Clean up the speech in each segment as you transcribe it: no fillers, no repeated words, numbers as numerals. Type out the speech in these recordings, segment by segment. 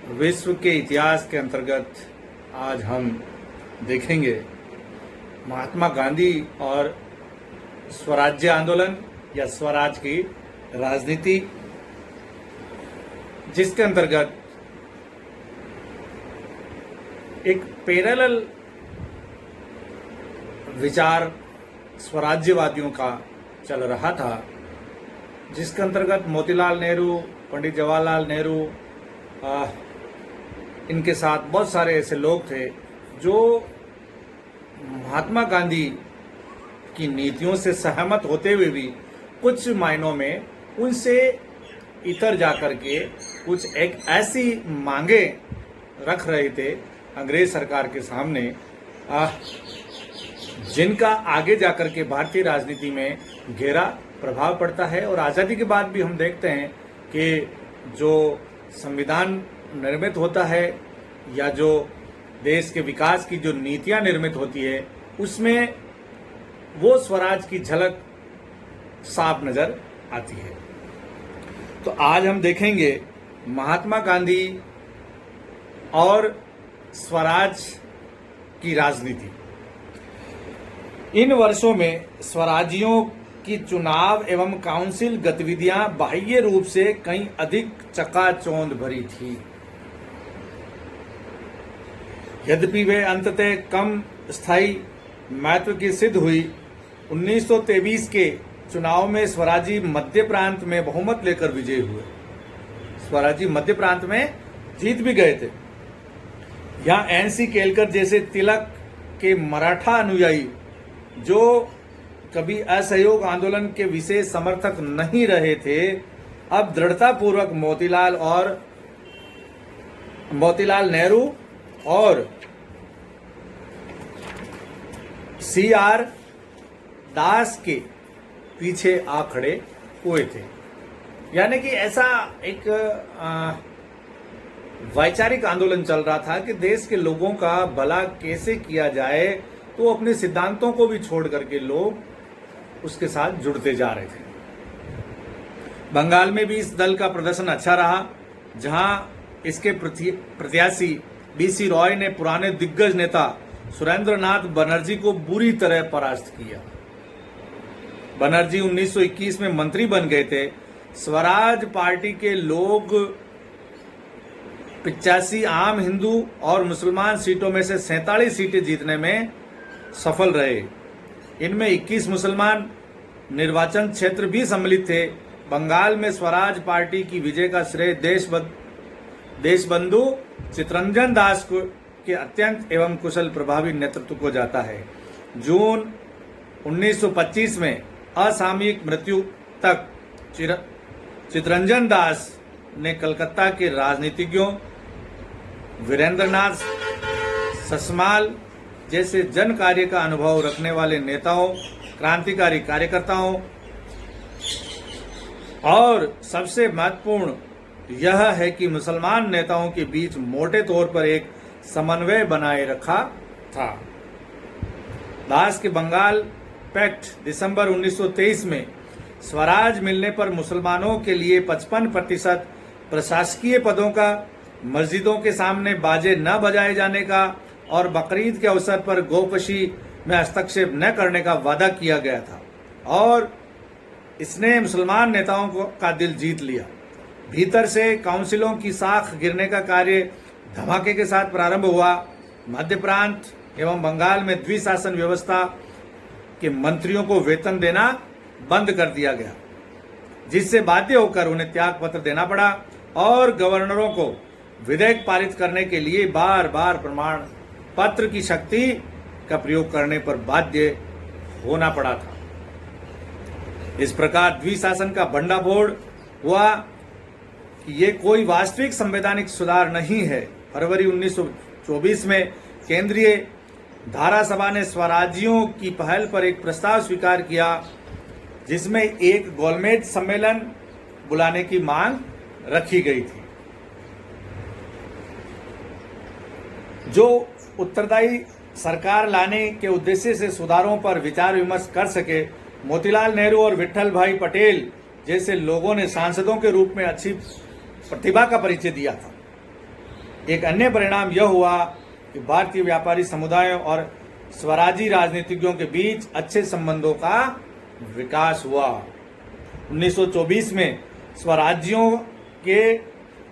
विश्व के इतिहास के अंतर्गत आज हम देखेंगे महात्मा गांधी और स्वराज्य आंदोलन या स्वराज की राजनीति, जिसके अंतर्गत एक पैरेलल विचार स्वराज्यवादियों का चल रहा था, जिसके अंतर्गत मोतीलाल नेहरू, पंडित जवाहरलाल नेहरू, इनके साथ बहुत सारे ऐसे लोग थे जो महात्मा गांधी की नीतियों से सहमत होते हुए भी कुछ मायनों में उनसे इतर जाकर के कुछ एक ऐसी मांगे रख रहे थे अंग्रेज सरकार के सामने, जिनका आगे जाकर के भारतीय राजनीति में गहरा प्रभाव पड़ता है। और आज़ादी के बाद भी हम देखते हैं कि जो संविधान निर्मित होता है या जो देश के विकास की जो नीतियां निर्मित होती है, उसमें वो स्वराज की झलक साफ नजर आती है। तो आज हम देखेंगे महात्मा गांधी और स्वराज की राजनीति। इन वर्षों में स्वराजियों की चुनाव एवं काउंसिल गतिविधियां बाह्य रूप से कहीं अधिक चकाचौंध भरी थी, यद्यपि वे अंततः कम स्थायी महत्व की सिद्ध हुई। 1923 के चुनाव में स्वराजी मध्य प्रांत में बहुमत लेकर विजयी हुए। स्वराजी मध्य प्रांत में जीत भी गए थे। यहाँ एनसी केलकर जैसे तिलक के मराठा अनुयायी, जो कभी असहयोग आंदोलन के विशेष समर्थक नहीं रहे थे, अब दृढ़तापूर्वक मोतीलाल नेहरू और CR दास के पीछे आ खड़े हुए थे। यानी कि ऐसा एक वैचारिक आंदोलन चल रहा था कि देश के लोगों का भला कैसे किया जाए, तो अपने सिद्धांतों को भी छोड़ करके लोग उसके साथ जुड़ते जा रहे थे। बंगाल में भी इस दल का प्रदर्शन अच्छा रहा, जहां इसके प्रत्याशी BC रॉय ने पुराने दिग्गज नेता सुरेंद्र नाथ बनर्जी को बुरी तरह परास्त किया। बनर्जी 1921 में मंत्री बन गए थे। स्वराज पार्टी के लोग 85 आम हिंदू और मुसलमान सीटों में से 47 सीटें जीतने में सफल रहे। इनमें 21 मुसलमान निर्वाचन क्षेत्र भी सम्मिलित थे। बंगाल में स्वराज पार्टी की विजय का श्रेय देशबंधु चितरंजन दास के अत्यंत एवं कुशल प्रभावी नेतृत्व को जाता है। जून 1925 में असामयिक मृत्यु तक चितरंजन दास ने कलकत्ता के राजनीतिज्ञों वीरेंद्रनाथ ससमाल जैसे जन कार्य का अनुभव रखने वाले नेताओं, क्रांतिकारी कार्यकर्ताओं और सबसे महत्वपूर्ण यह है कि मुसलमान नेताओं के बीच मोटे तौर पर एक समन्वय बनाए रखा था। दास के बंगाल पैक्ट दिसंबर 1923 में स्वराज मिलने पर मुसलमानों के लिए 55% प्रशासकीय पदों का, मस्जिदों के सामने बाजे न बजाए जाने का और बकरीद के अवसर पर गोकशी में हस्तक्षेप न करने का वादा किया गया था, और इसने मुसलमान नेताओं का दिल जीत लिया। भीतर से काउंसिलों की साख गिरने का कार्य धमाके के साथ प्रारंभ हुआ। मध्य प्रांत एवं बंगाल में द्विशासन व्यवस्था के मंत्रियों को वेतन देना बंद कर दिया गया, जिससे बाध्य होकर उन्हें त्याग पत्र देना पड़ा और गवर्नरों को विधेयक पारित करने के लिए बार बार प्रमाण पत्र की शक्ति का प्रयोग करने पर बाध्य होना पड़ा था। इस प्रकार द्विशासन का भंडाफोड़ हुआ कि ये कोई वास्तविक संवैधानिक सुधार नहीं है। फरवरी 1924 में केंद्रीय धारा सभा ने स्वराजियों की पहल पर एक प्रस्ताव स्वीकार किया, जिसमें एक गोलमेज सम्मेलन बुलाने की मांग रखी गई थी। जो उत्तरदायी सरकार लाने के उद्देश्य से सुधारों पर विचार विमर्श कर सके। मोतीलाल नेहरू और विट्ठल भाई पटेल जैसे लोगों ने सांसदों के रूप में अच्छी प्रतिभा का परिचय दिया था। एक अन्य परिणाम यह हुआ कि भारतीय व्यापारी समुदायों और स्वराजी राजनीतिज्ञों के बीच अच्छे संबंधों का विकास हुआ। 1924 में स्वराज्यों के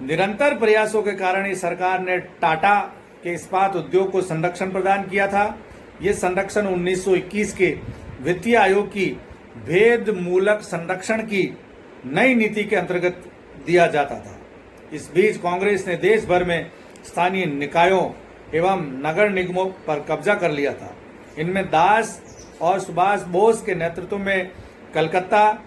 निरंतर प्रयासों के कारण ही सरकार ने टाटा के इस्पात उद्योग को संरक्षण प्रदान किया था। ये संरक्षण 1921 के वित्तीय आयोग की भेद मूलक संरक्षण की नई नीति के अंतर्गत दिया जाता था। इस बीच कांग्रेस ने देश भर में स्थानीय निकायों एवं नगर निगमों पर कब्जा कर लिया था। इनमें दास और सुभाष बोस के नेतृत्व में कलकत्ता,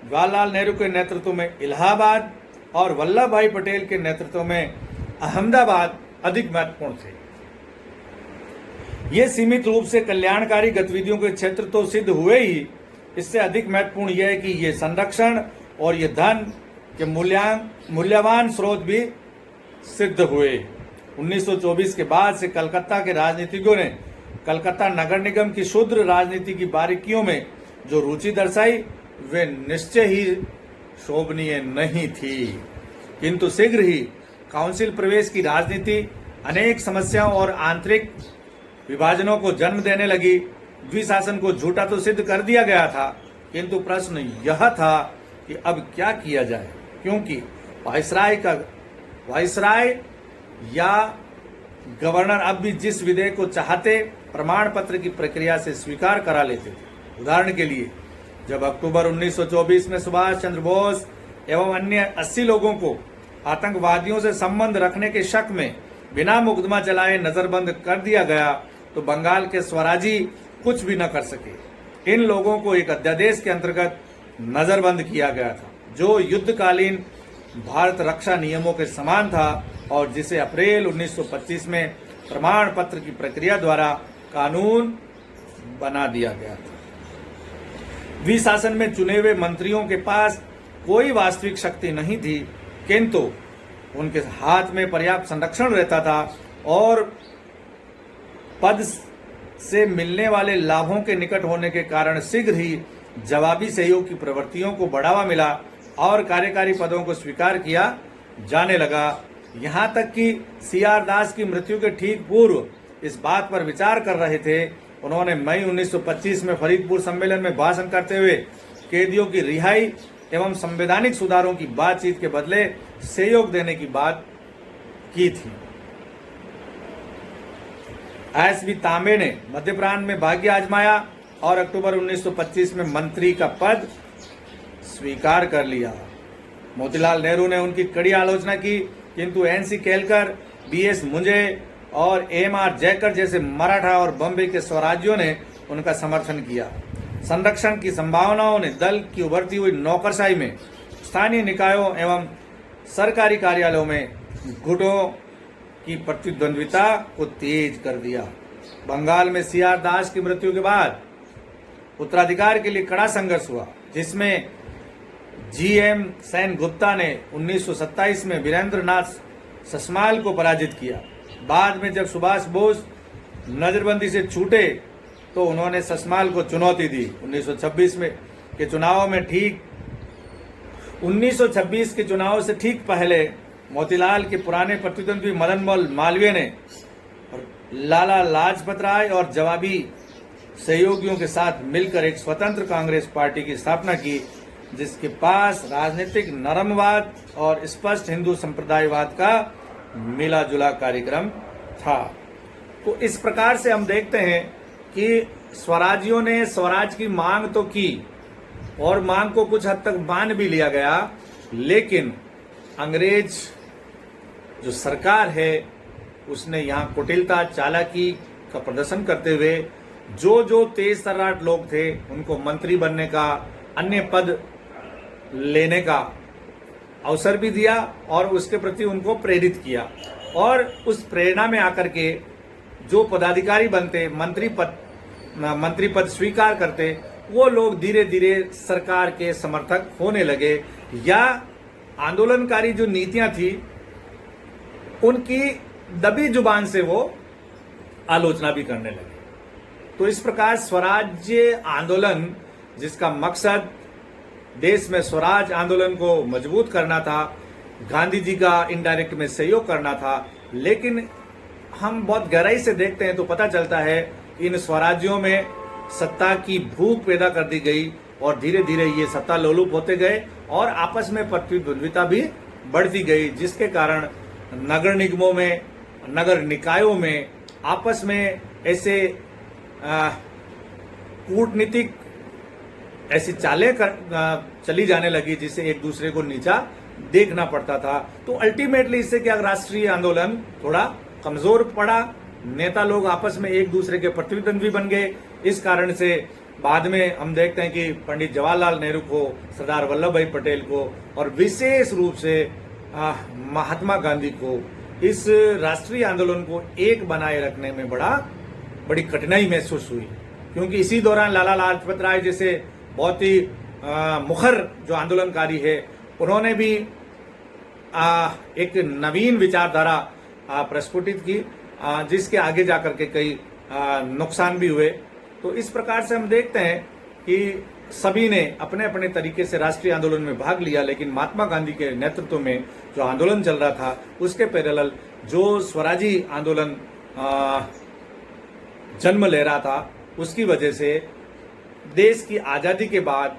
जवाहरलाल नेहरू के नेतृत्व में इलाहाबाद और वल्लभ भाई पटेल के नेतृत्व में अहमदाबाद अधिक महत्वपूर्ण थे। ये सीमित रूप से कल्याणकारी गतिविधियों के क्षेत्र तो सिद्ध हुए ही, इससे अधिक महत्वपूर्ण यह है कि ये संरक्षण और ये धन के मूल्यवान स्रोत भी सिद्ध हुए। 1924 के बाद से कलकत्ता के राजनीतिज्ञों ने कलकत्ता नगर निगम की शुद्र राजनीति की बारीकियों में जो रुचि दर्शाई वे निश्चय ही शोभनीय नहीं थी, किंतु शीघ्र ही काउंसिल प्रवेश की राजनीति अनेक समस्याओं और आंतरिक विभाजनों को जन्म देने लगी। द्विशासन को झूठा तो सिद्ध कर दिया गया था, किंतु प्रश्न यह था कि अब क्या किया जाए, क्योंकि वायसराय या गवर्नर अब भी जिस विधेयक को चाहते प्रमाण पत्र की प्रक्रिया से स्वीकार करा लेते थे। उदाहरण के लिए, जब अक्टूबर 1924 में सुभाष चंद्र बोस एवं अन्य 80 लोगों को आतंकवादियों से संबंध रखने के शक में बिना मुकदमा चलाए नजरबंद कर दिया गया, तो बंगाल के स्वराजी कुछ भी न कर सके। इन लोगों को एक अध्यादेश के अंतर्गत नजरबंद किया गया था, जो युद्धकालीन भारत रक्षा नियमों के समान था और जिसे अप्रैल 1925 में प्रमाण पत्र की प्रक्रिया द्वारा कानून बना दिया गया था। द्विशासन में चुने हुए मंत्रियों के पास कोई वास्तविक शक्ति नहीं थी, किंतु उनके हाथ में पर्याप्त संरक्षण रहता था और पद से मिलने वाले लाभों के निकट होने के कारण शीघ्र ही जवाबी सहयोग की प्रवृत्तियों को बढ़ावा मिला और कार्यकारी पदों को स्वीकार किया जाने लगा। यहाँ तक कि सीआर दास की मृत्यु के ठीक पूर्व इस बात पर विचार कर रहे थे। उन्होंने मई 1925 में फरीदपुर सम्मेलन में भाषण करते हुए कैदियों की रिहाई एवं संवैधानिक सुधारों की बातचीत के बदले सहयोग देने की बात की थी। एस.बी. तांबे ने मध्य प्रांत में भाग्य आजमाया और अक्टूबर 1925 में मंत्री का पद स्वीकार कर लिया। मोतीलाल नेहरू ने उनकी कड़ी आलोचना की, किंतु एन.सी. केलकर, बी.एस. मुंजे और एम.आर. जयकर जैसे मराठा और बम्बई के स्वराज्यों ने उनका समर्थन किया। संरक्षण की संभावनाओं ने दल की उभरती हुई नौकरशाही में स्थानीय निकायों एवं सरकारी कार्यालयों में गुटों की प्रतिद्वंद्विता को तेज कर दिया। बंगाल में सीआर दास की मृत्यु के बाद उत्तराधिकार के लिए कड़ा संघर्ष हुआ, जिसमें जी.एम. सेन गुप्ता ने 1927 में वीरेंद्र नाथ ससमाल को पराजित किया। बाद में जब सुभाष बोस नजरबंदी से छूटे तो उन्होंने ससमाल को चुनौती दी। 1926 के चुनाव से ठीक पहले मोतीलाल के पुराने प्रतिद्वंदी मदन मोहन मालवीय ने लाला लाजपत राय और जवाबी सहयोगियों के साथ मिलकर एक स्वतंत्र कांग्रेस पार्टी की स्थापना की, जिसके पास राजनीतिक नरमवाद और स्पष्ट हिंदू संप्रदायवाद का मिला जुला कार्यक्रम था। तो इस प्रकार से हम देखते हैं कि स्वराजियों ने स्वराज की मांग तो की और मांग को कुछ हद तक मान भी लिया गया, लेकिन अंग्रेज जो सरकार है उसने यहाँ कुटिलता, चालाकी का प्रदर्शन करते हुए जो तेज तर्राट लोग थे उनको मंत्री बनने का, अन्य पद लेने का अवसर भी दिया और उसके प्रति उनको प्रेरित किया। और उस प्रेरणा में आकर के जो पदाधिकारी बनते, मंत्री पद स्वीकार करते, वो लोग धीरे धीरे सरकार के समर्थक होने लगे या आंदोलनकारी जो नीतियां थी उनकी दबी जुबान से वो आलोचना भी करने लगे। तो इस प्रकार स्वराज्य आंदोलन, जिसका मकसद देश में स्वराज आंदोलन को मजबूत करना था, गांधी जी का इनडायरेक्ट में सहयोग करना था, लेकिन हम बहुत गहराई से देखते हैं तो पता चलता है कि इन स्वराज्यों में सत्ता की भूख पैदा कर दी गई और धीरे धीरे ये सत्ता लोलुप होते गए और आपस में प्रतिद्वंद्विता भी बढ़ती गई, जिसके कारण नगर निगमों में, नगर निकायों में आपस में ऐसे कूटनीतिक ऐसी चालें चली जाने लगी जिससे एक दूसरे को नीचा देखना पड़ता था। तो अल्टीमेटली इससे क्या, राष्ट्रीय आंदोलन थोड़ा कमजोर पड़ा, नेता लोग आपस में एक दूसरे के प्रतिद्वंद्वी बन गए। इस कारण से बाद में हम देखते हैं कि पंडित जवाहरलाल नेहरू को, सरदार वल्लभ भाई पटेल को और विशेष रूप से महात्मा गांधी को इस राष्ट्रीय आंदोलन को एक बनाए रखने में बड़ी कठिनाई महसूस हुई, क्योंकि इसी दौरान लाला लाजपत राय जैसे बहुत ही मुखर जो आंदोलनकारी है, उन्होंने भी एक नवीन विचारधारा प्रस्फुटित की, जिसके आगे जाकर के कई नुकसान भी हुए। तो इस प्रकार से हम देखते हैं कि सभी ने अपने अपने तरीके से राष्ट्रीय आंदोलन में भाग लिया, लेकिन महात्मा गांधी के नेतृत्व में जो आंदोलन चल रहा था उसके पैरेलल जो स्वराजी आंदोलन जन्म ले रहा था, उसकी वजह से देश की आजादी के बाद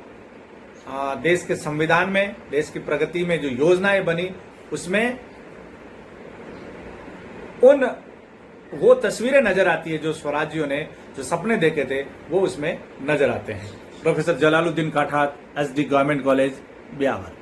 देश के संविधान में, देश की प्रगति में जो योजनाएं बनी, उसमें वो तस्वीरें नजर आती है जो स्वराज्यों ने जो सपने देखे थे वो उसमें नजर आते हैं। Professor Jalaluddin Kathat, SD government college, Beawar.